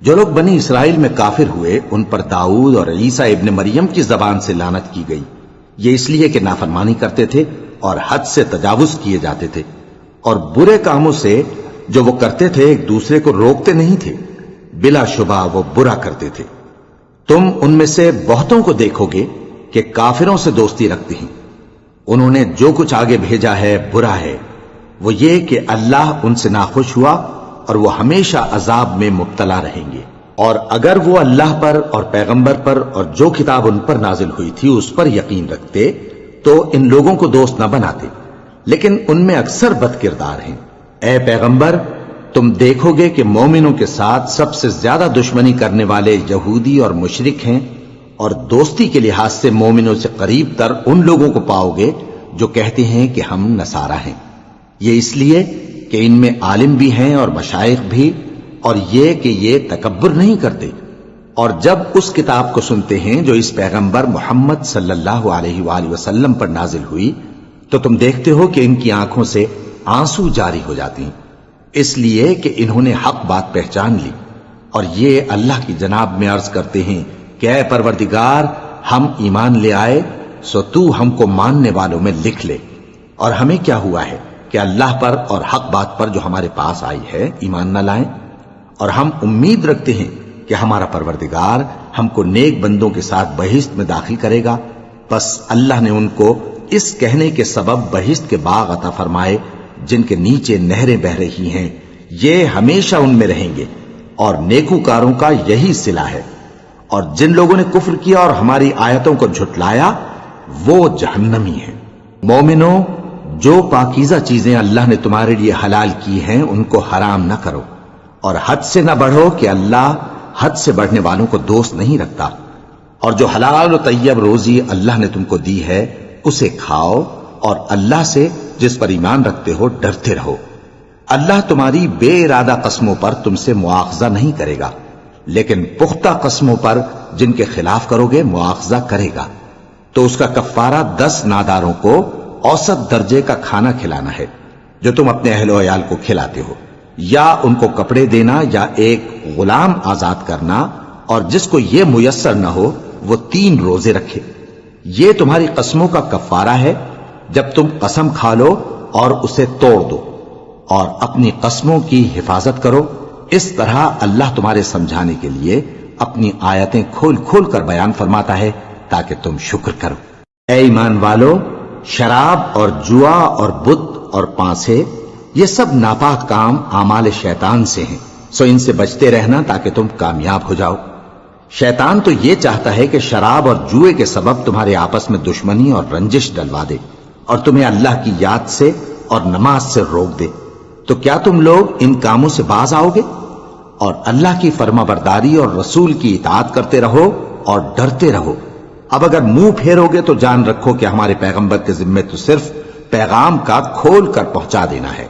جو لوگ بنی اسرائیل میں کافر ہوئے ان پر داؤد اور عیسیٰ ابن مریم کی زبان سے لعنت کی گئی، یہ اس لیے کہ نافرمانی کرتے تھے اور حد سے تجاوز کیے جاتے تھے، اور برے کاموں سے جو وہ کرتے تھے ایک دوسرے کو روکتے نہیں تھے، بلا شبہ وہ برا کرتے تھے۔ تم ان میں سے بہتوں کو دیکھو گے کہ کافروں سے دوستی رکھتے ہیں، انہوں نے جو کچھ آگے بھیجا ہے برا ہے، وہ یہ کہ اللہ ان سے ناخوش ہوا اور وہ ہمیشہ عذاب میں مبتلا رہیں گے۔ اور اگر وہ اللہ پر اور پیغمبر پر اور جو کتاب ان پر نازل ہوئی تھی اس پر یقین رکھتے تو ان لوگوں کو دوست نہ بناتے، لیکن ان میں اکثر بد کردار ہیں۔ اے پیغمبر، تم دیکھو گے کہ مومنوں کے ساتھ سب سے زیادہ دشمنی کرنے والے یہودی اور مشرک ہیں، اور دوستی کے لحاظ سے مومنوں سے قریب تر ان لوگوں کو پاؤ گے جو کہتے ہیں کہ ہم نصارہ ہیں، یہ اس لیے کہ ان میں عالم بھی ہیں اور مشائخ بھی، اور یہ کہ یہ تکبر نہیں کرتے۔ اور جب اس کتاب کو سنتے ہیں جو اس پیغمبر محمد صلی اللہ علیہ وآلہ وسلم پر نازل ہوئی تو تم دیکھتے ہو کہ ان کی آنکھوں سے آنسو جاری ہو جاتی ہیں، اس لیے کہ انہوں نے حق بات پہچان لی، اور یہ اللہ کی جناب میں عرض کرتے ہیں کہ اے پروردگار، ہم ایمان لے آئے سو تو ہم کو ماننے والوں میں لکھ لے، اور ہمیں کیا ہوا ہے کہ اللہ پر اور حق بات پر جو ہمارے پاس آئی ہے ایمان نہ لائیں، اور ہم امید رکھتے ہیں کہ ہمارا پروردگار ہم کو نیک بندوں کے ساتھ بہشت میں داخل کرے گا۔ پس اللہ نے ان کو اس کہنے کے سبب بہشت کے باغ عطا فرمائے جن کے نیچے نہریں بہ رہی ہیں، یہ ہمیشہ ان میں رہیں گے، اور نیکوکاروں کا یہی صلہ ہے۔ اور جن لوگوں نے کفر کیا اور ہماری آیتوں کو جھٹلایا وہ جہنمی ہیں۔ مومنوں، جو پاکیزہ چیزیں اللہ نے تمہارے لیے حلال کی ہیں ان کو حرام نہ کرو، اور حد سے نہ بڑھو کہ اللہ حد سے بڑھنے والوں کو دوست نہیں رکھتا، اور جو حلال و طیب روزی اللہ نے تم کو دی ہے اسے کھاؤ، اور اللہ سے جس پر ایمان رکھتے ہو ڈرتے رہو۔ اللہ تمہاری بے ارادہ قسموں پر تم سے مواخذہ نہیں کرے گا، لیکن پختہ قسموں پر جن کے خلاف کرو گے مواخذہ کرے گا، تو اس کا کفارہ 10 ناداروں کو اوسط درجے کا کھانا کھلانا ہے جو تم اپنے اہل و عیال کو کھلاتے ہو، یا ان کو کپڑے دینا یا ایک غلام آزاد کرنا، اور جس کو یہ میسر نہ ہو وہ 3 روزے رکھے۔ یہ تمہاری قسموں کا کفارہ ہے جب تم قسم کھا لو اور اسے توڑ دو، اور اپنی قسموں کی حفاظت کرو۔ اس طرح اللہ تمہارے سمجھانے کے لیے اپنی آیتیں کھول کھول کر بیان فرماتا ہے تاکہ تم شکر کرو۔ اے ایمان والو، شراب اور جوا اور بت اور پانسے یہ سب ناپاک کام اعمال شیطان سے ہیں، سو ان سے بچتے رہنا تاکہ تم کامیاب ہو جاؤ۔ شیطان تو یہ چاہتا ہے کہ شراب اور جوئے کے سبب تمہارے آپس میں دشمنی اور رنجش ڈلوا دے، اور تمہیں اللہ کی یاد سے اور نماز سے روک دے۔ تو کیا تم لوگ ان کاموں سے باز آؤ گے؟ اور اللہ کی فرما برداری اور رسول کی اطاعت کرتے رہو اور ڈرتے رہو۔ اب اگر منہ پھیرو گے تو جان رکھو کہ ہمارے پیغمبر کے ذمے تو صرف پیغام کا کھول کر پہنچا دینا ہے۔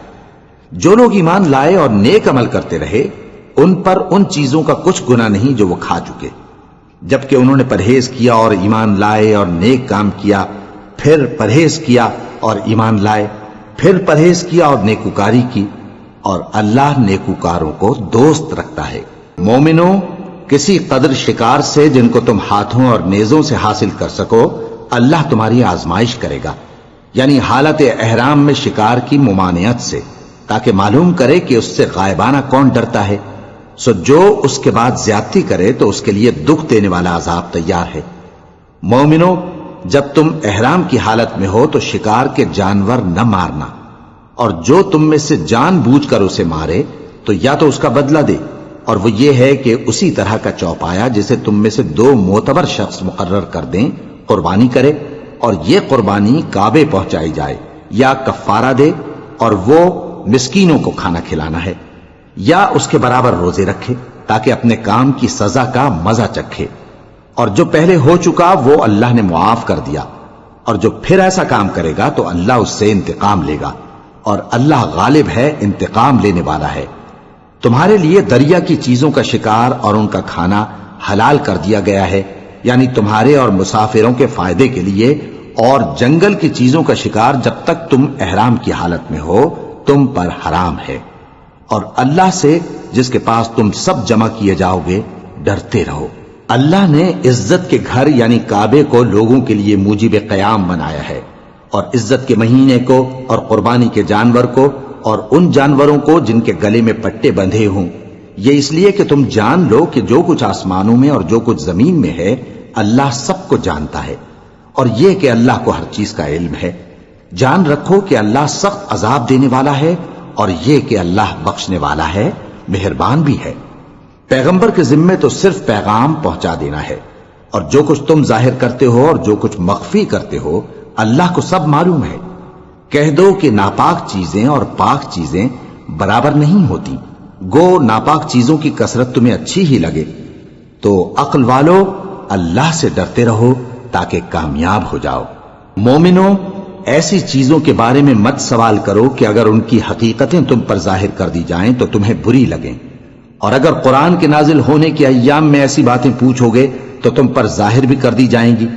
جو لوگ ایمان لائے اور نیک عمل کرتے رہے ان پر ان چیزوں کا کچھ گناہ نہیں جو وہ کھا چکے، جبکہ انہوں نے پرہیز کیا اور ایمان لائے اور نیک کام کیا، پھر پرہیز کیا اور ایمان لائے، پھر پرہیز کیا اور نیکوکاری کی، اور اللہ نیکوکاروں کو دوست رکھتا ہے۔ مومنوں، کسی قدر شکار سے جن کو تم ہاتھوں اور نیزوں سے حاصل کر سکو اللہ تمہاری آزمائش کرے گا، یعنی حالت احرام میں شکار کی ممانعت سے، تاکہ معلوم کرے کہ اس سے غائبانہ کون ڈرتا ہے، سو جو اس کے بعد زیادتی کرے تو اس کے لیے دکھ دینے والا عذاب تیار ہے۔ مومنوں، جب تم احرام کی حالت میں ہو تو شکار کے جانور نہ مارنا، اور جو تم میں سے جان بوجھ کر اسے مارے تو یا تو اس کا بدلہ دے، اور وہ یہ ہے کہ اسی طرح کا چوپایا جسے تم میں سے 2 معتبر شخص مقرر کر دیں قربانی کرے، اور یہ قربانی کعبے پہنچائی جائے، یا کفارہ دے اور وہ مسکینوں کو کھانا کھلانا ہے، یا اس کے برابر روزے رکھے تاکہ اپنے کام کی سزا کا مزہ چکھے، اور جو پہلے ہو چکا وہ اللہ نے معاف کر دیا، اور جو پھر ایسا کام کرے گا تو اللہ اس سے انتقام لے گا، اور اللہ غالب ہے، انتقام لینے والا ہے۔ تمہارے لیے دریا کی چیزوں کا شکار اور ان کا کھانا حلال کر دیا گیا ہے، یعنی تمہارے اور مسافروں کے فائدے کے لیے، اور جنگل کی چیزوں کا شکار جب تک تم احرام کی حالت میں ہو تم پر حرام ہے۔ اور اللہ سے جس کے پاس تم سب جمع کیے جاؤ گے ڈرتے رہو۔ اللہ نے عزت کے گھر یعنی کعبے کو لوگوں کے لیے موجب قیام بنایا ہے، اور عزت کے مہینے کو اور قربانی کے جانور کو اور ان جانوروں کو جن کے گلے میں پٹے بندھے ہوں، یہ اس لیے کہ تم جان لو کہ جو کچھ آسمانوں میں اور جو کچھ زمین میں ہے اللہ سب کو جانتا ہے، اور یہ کہ اللہ کو ہر چیز کا علم ہے۔ جان رکھو کہ اللہ سخت عذاب دینے والا ہے، اور یہ کہ اللہ بخشنے والا ہے، مہربان بھی ہے۔ پیغمبر کے ذمے تو صرف پیغام پہنچا دینا ہے، اور جو کچھ تم ظاہر کرتے ہو اور جو کچھ مخفی کرتے ہو اللہ کو سب معلوم ہے۔ کہہ دو کہ ناپاک چیزیں اور پاک چیزیں برابر نہیں ہوتی، گو ناپاک چیزوں کی کثرت تمہیں اچھی ہی لگے، تو عقل والو اللہ سے ڈرتے رہو تاکہ کامیاب ہو جاؤ۔ مومنوں، ایسی چیزوں کے بارے میں مت سوال کرو کہ اگر ان کی حقیقتیں تم پر ظاہر کر دی جائیں تو تمہیں بری لگیں، اور اگر قرآن کے نازل ہونے کے ایام میں ایسی باتیں پوچھو گے تو تم پر ظاہر بھی کر دی جائیں گی۔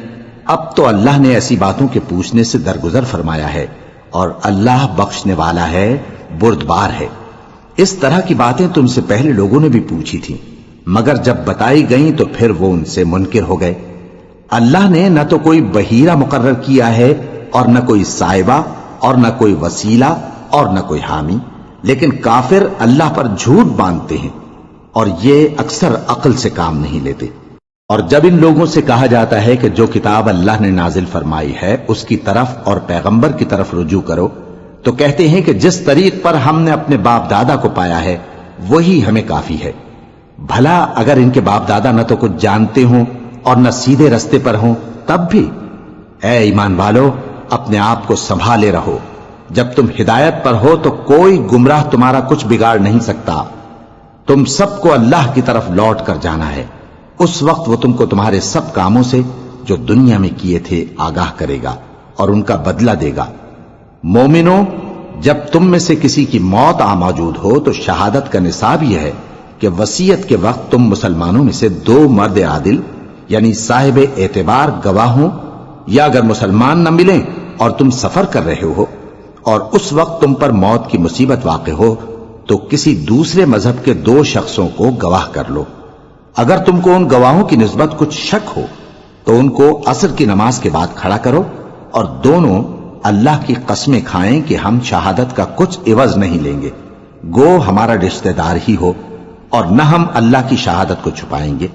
اب تو اللہ نے ایسی باتوں کے پوچھنے سے درگزر فرمایا ہے، اور اللہ بخشنے والا ہے، بردبار ہے۔ اس طرح کی باتیں تم سے پہلے لوگوں نے بھی پوچھی تھی، مگر جب بتائی گئیں تو پھر وہ ان سے منکر ہو گئے۔ اللہ نے نہ تو کوئی بحیرہ مقرر کیا ہے، اور نہ کوئی سائبہ، اور نہ کوئی وسیلہ، اور نہ کوئی حامی، لیکن کافر اللہ پر جھوٹ باندھتے ہیں، اور یہ اکثر عقل سے کام نہیں لیتے۔ اور جب ان لوگوں سے کہا جاتا ہے کہ جو کتاب اللہ نے نازل فرمائی ہے اس کی طرف اور پیغمبر کی طرف رجوع کرو، تو کہتے ہیں کہ جس طریق پر ہم نے اپنے باپ دادا کو پایا ہے وہی ہمیں کافی ہے۔ بھلا اگر ان کے باپ دادا نہ تو کچھ جانتے ہوں اور نہ سیدھے رستے پر ہوں تب بھی؟ اے ایمان والو، اپنے آپ کو سنبھالے رہو، جب تم ہدایت پر ہو تو کوئی گمراہ تمہارا کچھ بگاڑ نہیں سکتا۔ تم سب کو اللہ کی طرف لوٹ کر جانا ہے، اس وقت وہ تم کو تمہارے سب کاموں سے جو دنیا میں کیے تھے آگاہ کرے گا اور ان کا بدلہ دے گا۔ مومنوں، جب تم میں سے کسی کی موت آ موجود ہو تو شہادت کا نصاب یہ ہے کہ وصیت کے وقت تم مسلمانوں میں سے 2 مرد عادل یعنی صاحب اعتبار گواہ ہوں، یا اگر مسلمان نہ ملیں اور تم سفر کر رہے ہو اور اس وقت تم پر موت کی مصیبت واقع ہو تو کسی دوسرے مذہب کے 2 شخصوں کو گواہ کر لو۔ اگر تم کو ان گواہوں کی نسبت کچھ شک ہو تو ان کو عصر کی نماز کے بعد کھڑا کرو، اور دونوں اللہ کی قسمیں کھائیں کہ ہم شہادت کا کچھ عوض نہیں لیں گے، گو ہمارا رشتہ دار ہی ہو، اور نہ ہم اللہ کی شہادت کو چھپائیں گے۔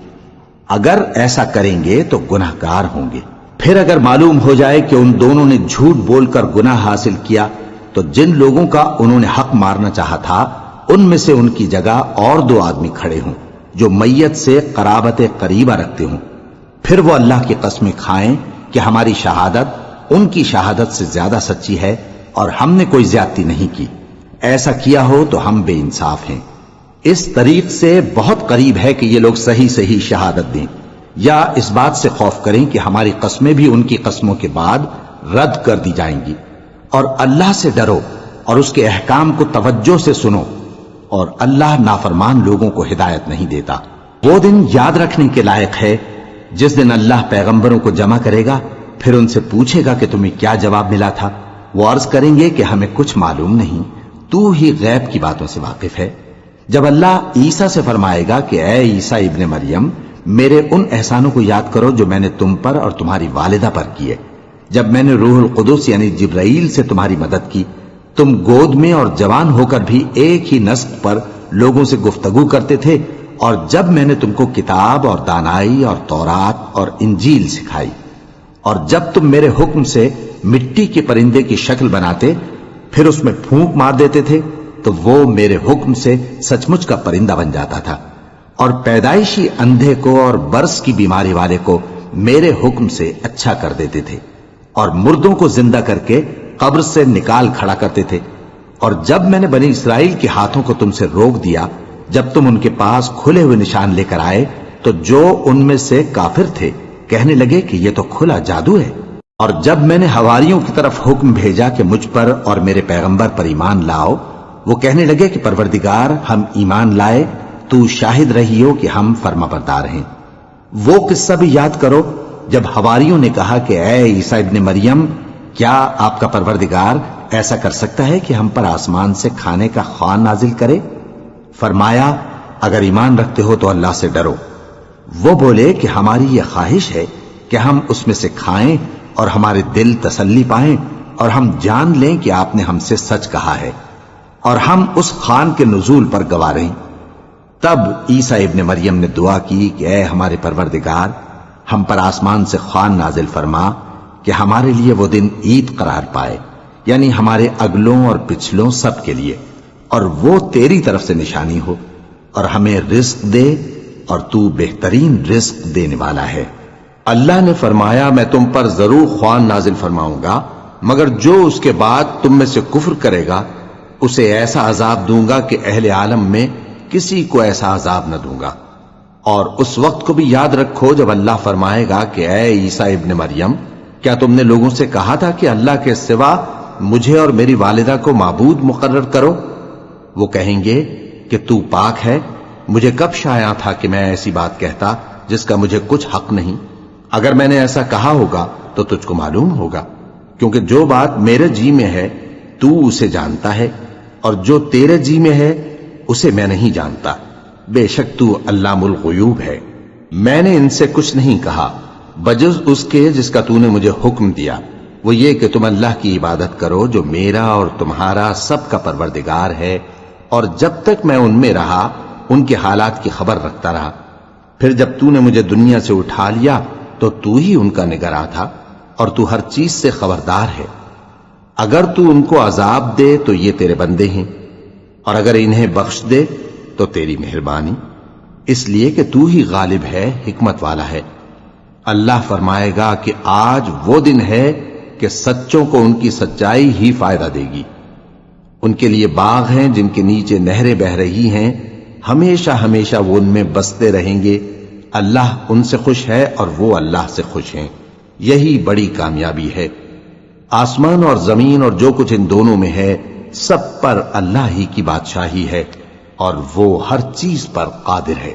اگر ایسا کریں گے تو گناہ گار ہوں گے۔ پھر اگر معلوم ہو جائے کہ ان دونوں نے جھوٹ بول کر گناہ حاصل کیا تو جن لوگوں کا انہوں نے حق مارنا چاہا تھا ان میں سے ان کی جگہ اور 2 آدمی کھڑے ہوں جو میت سے قرابت قریبہ رکھتے ہوں، پھر وہ اللہ کی قسمیں کھائیں کہ ہماری شہادت ان کی شہادت سے زیادہ سچی ہے اور ہم نے کوئی زیادتی نہیں کی۔ ایسا کیا ہو تو ہم بے انصاف ہیں۔ اس طریق سے بہت قریب ہے کہ یہ لوگ صحیح شہادت دیں، یا اس بات سے خوف کریں کہ ہماری قسمیں بھی ان کی قسموں کے بعد رد کر دی جائیں گی۔ اور اللہ سے ڈرو اور اس کے احکام کو توجہ سے سنو، اور اللہ نافرمان لوگوں کو ہدایت نہیں دیتا۔ وہ دن یاد رکھنے کے لائق ہے جس دن اللہ پیغمبروں کو جمع کرے گا، پھر ان سے پوچھے گا کہ تمہیں کیا جواب ملا تھا۔ وہ عرض کریں گے کہ ہمیں کچھ معلوم نہیں، تو ہی غیب کی باتوں سے واقف ہے۔ جب اللہ عیسیٰ سے فرمائے گا کہ اے عیسیٰ ابن مریم، میرے ان احسانوں کو یاد کرو جو میں نے تم پر اور تمہاری والدہ پر کیے، جب میں نے روح القدس یعنی جبرائیل سے تمہاری مدد کی، تم گود میں اور جوان ہو کر بھی ایک ہی نسق پر لوگوں سے گفتگو کرتے تھے، اور جب میں نے تم کو کتاب اور دانائی اور تورات اور انجیل سکھائی، اور جب تم میرے حکم سے مٹی کے پرندے کی شکل بناتے پھر اس میں پھونک مار دیتے تھے تو وہ میرے حکم سے سچ مچ کا پرندہ بن جاتا تھا، اور پیدائشی اندھے کو اور برس کی بیماری والے کو میرے حکم سے اچھا کر دیتے تھے، اور مردوں کو زندہ کر کے قبر سے نکال کھڑا کرتے تھے۔ اور جب میں نے بنی اسرائیل کے ہاتھوں کو تم سے روک دیا جب تم ان کے پاس کھلے ہوئے نشان لے کر آئے تو جو ان میں سے کافر تھے کہنے لگے کہ یہ تو کھلا جادو ہے۔ اور جب میں نے حواریوں کی طرف حکم بھیجا کہ مجھ پر اور میرے پیغمبر پر ایمان لاؤ، وہ کہنے لگے کہ پروردگار ہم ایمان لائے، تو شاہد رہی ہو کہ ہم فرما بردار ہیں۔ وہ قصہ بھی یاد کرو جب حواریوں نے کہا کہ اے عیسیٰ ابن مریم، کیا آپ کا پروردگار ایسا کر سکتا ہے کہ ہم پر آسمان سے کھانے کا خوان نازل کرے؟ فرمایا اگر ایمان رکھتے ہو تو اللہ سے ڈرو۔ وہ بولے کہ ہماری یہ خواہش ہے کہ ہم اس میں سے کھائیں اور ہمارے دل تسلی پائیں اور ہم جان لیں کہ آپ نے ہم سے سچ کہا ہے اور ہم اس خوان کے نزول پر گواہ رہیں۔ تب عیسیٰ ابن مریم نے دعا کی کہ اے ہمارے پروردگار، ہم پر آسمان سے خوان نازل فرما کہ ہمارے لیے وہ دن عید قرار پائے، یعنی ہمارے اگلوں اور پچھلوں سب کے لیے، اور وہ تیری طرف سے نشانی ہو، اور ہمیں رزق دے اور تو بہترین رزق دینے والا ہے۔ اللہ نے فرمایا میں تم پر ضرور خوان نازل فرماؤں گا، مگر جو اس کے بعد تم میں سے کفر کرے گا اسے ایسا عذاب دوں گا کہ اہل عالم میں کسی کو ایسا عذاب نہ دوں گا۔ اور اس وقت کو بھی یاد رکھو جب اللہ فرمائے گا کہ اے عیسیٰ ابن مریم، کیا تم نے لوگوں سے کہا تھا کہ اللہ کے سوا مجھے اور میری والدہ کو معبود مقرر کرو؟ وہ کہیں گے کہ تو پاک ہے، مجھے کب شایع تھا کہ میں ایسی بات کہتا جس کا مجھے کچھ حق نہیں؟ اگر میں نے ایسا کہا ہوگا تو تجھ کو معلوم ہوگا، کیونکہ جو بات میرے جی میں ہے تو اسے جانتا ہے، اور جو تیرے جی میں ہے اسے میں نہیں جانتا۔ بے شک تو علام الغیوب ہے۔ میں نے ان سے کچھ نہیں کہا بجز اس کے جس کا تو نے مجھے حکم دیا، وہ یہ کہ تم اللہ کی عبادت کرو جو میرا اور تمہارا سب کا پروردگار ہے، اور جب تک میں ان میں رہا ان کے حالات کی خبر رکھتا رہا۔ پھر جب تو نے مجھے دنیا سے اٹھا لیا تو ہی ان کا نگراں تھا، اور تو ہر چیز سے خبردار ہے۔ اگر تو ان کو عذاب دے تو یہ تیرے بندے ہیں، اور اگر انہیں بخش دے تو تیری مہربانی، اس لیے کہ تو ہی غالب ہے، حکمت والا ہے۔ اللہ فرمائے گا کہ آج وہ دن ہے کہ سچوں کو ان کی سچائی ہی فائدہ دے گی۔ ان کے لیے باغ ہیں جن کے نیچے نہریں بہ رہی ہیں، ہمیشہ ہمیشہ وہ ان میں بستے رہیں گے۔ اللہ ان سے خوش ہے اور وہ اللہ سے خوش ہیں، یہی بڑی کامیابی ہے۔ آسمان اور زمین اور جو کچھ ان دونوں میں ہے سب پر اللہ ہی کی بادشاہی ہے، اور وہ ہر چیز پر قادر ہے۔